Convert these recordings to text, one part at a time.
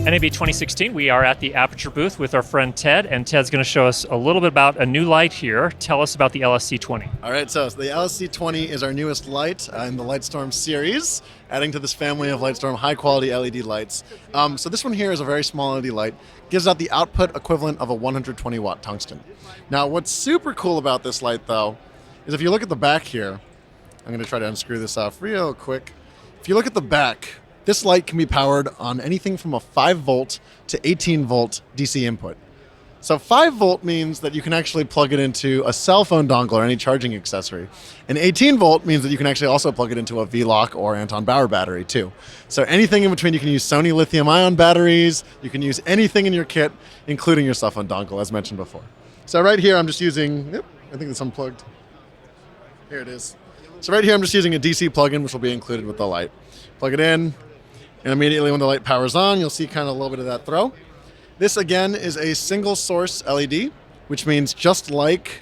NAB 2016, we are at the Aputure booth with our friend Ted, and Ted's going to show us a little bit about a new light here. Tell us about the LSC20. All right, so the LSC20 is our newest light in the Lightstorm series, adding to this family of Lightstorm high-quality LED lights. So this one here is a very small LED light, gives out the output equivalent of a 120-watt tungsten. Now, what's super cool about this light, though, is if you look at the back here, I'm going to try to unscrew this off real quick. If you look at the back, this light can be powered on anything from a 5-volt to 18-volt DC input. So 5-volt means that you can actually plug it into a cell phone dongle or any charging accessory. And 18-volt means that you can actually also plug it into a VLock or Anton Bauer battery too. So anything in between, you can use Sony lithium-ion batteries, you can use anything in your kit, including your cell phone dongle, as mentioned before. So right here I'm just using, I think it's unplugged. Here it is. So right here I'm just using a DC plug-in, which will be included with the light. Plug it in, and immediately when the light powers on, you'll see kind of a little bit of that throw. This, again, is a single source LED, which means just like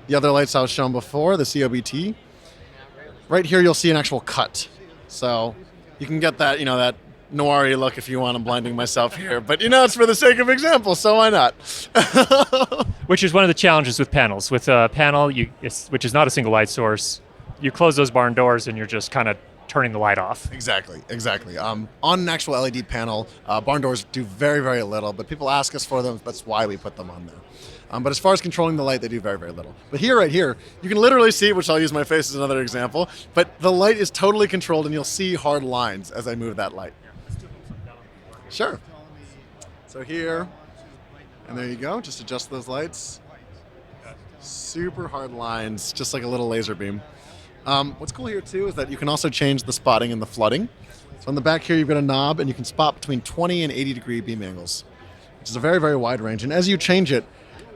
the other lights I was shown before, the COBT, right here you'll see an actual cut. So you can get that, that noir look if you want. I'm blinding myself here, but it's for the sake of example, so why not? Which is one of the challenges with panels. With a panel, which is not a single light source, you close those barn doors and you're just kind of turning the light off. Exactly. On an actual LED panel, barn doors do very, very little, but people ask us for them. That's why we put them on there. But as far as controlling the light, they do very, very little. But right here, you can literally see, which I'll use my face as another example, but the light is totally controlled and you'll see hard lines as I move that light. Sure. So here, and there you go, just adjust those lights. Super hard lines, just like a little laser beam. What's cool here too is that you can also change the spotting and the flooding. So on the back here you've got a knob and you can spot between 20 and 80 degree beam angles, which is a very, very wide range. And as you change it,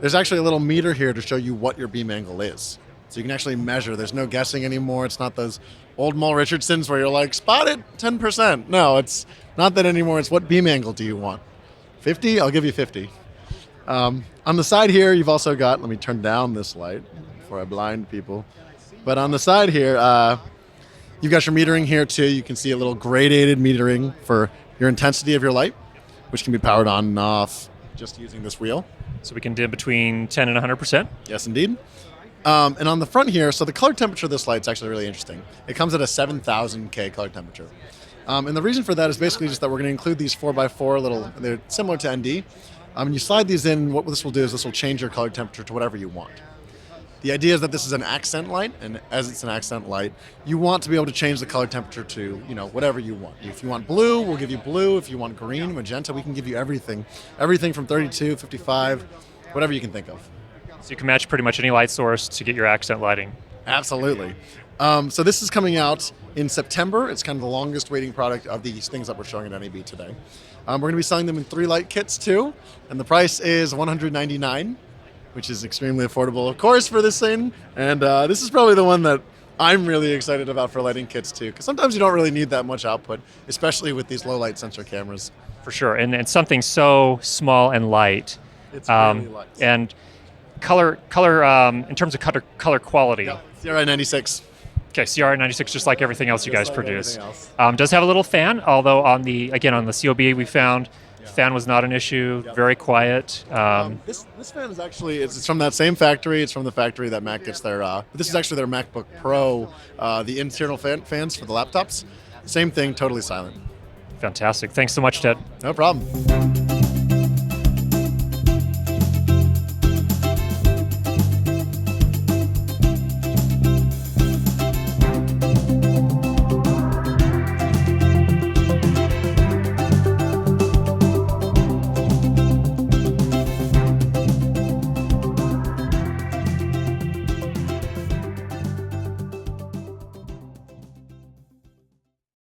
there's actually a little meter here to show you what your beam angle is. So you can actually measure. There's no guessing anymore. It's not those old Mull Richardsons where you're like, spot it 10%. No, it's not that anymore. It's what beam angle do you want? 50? I'll give you 50. On the side here, you've also got, let me turn down this light before I blind people. But on the side here, you've got your metering here too. You can see a little gradated metering for your intensity of your light, which can be powered on and off just using this wheel. So we can dim between 10 and 100%? Yes, indeed. And on the front here, so the color temperature of this light is actually really interesting. It comes at a 7,000 K color temperature. And the reason for that is basically just that we're going to include these 4x4 they're similar to ND. And you slide these in, what this will do is this will change your color temperature to whatever you want. The idea is that this is an accent light, and as it's an accent light, you want to be able to change the color temperature to, whatever you want. If you want blue, we'll give you blue. If you want green, magenta, we can give you everything. Everything from 32, 55, whatever you can think of. So you can match pretty much any light source to get your accent lighting. Absolutely. So this is coming out in September. It's kind of the longest waiting product of these things that we're showing at NAB today. We're going to be selling them in 3 light kits too, and the price is $199. Which is extremely affordable, of course, for this thing. And this is probably the one that I'm really excited about for lighting kits, too. Because sometimes you don't really need that much output, especially with these low-light sensor cameras. For sure. And something so small and light. It's really light. And color in terterms of color quality. Yeah, CRI 96. Okay, CRI 96, just like everything else you guys produce. Does have a little fan, although on the COB we found, fan was not an issue, very quiet. This fan is actually, it's from that same factory. It's from the factory that Mac gets their, this is actually their MacBook Pro, the internal fans for the laptops. Same thing, totally silent. Fantastic. Thanks so much, Ted. No problem.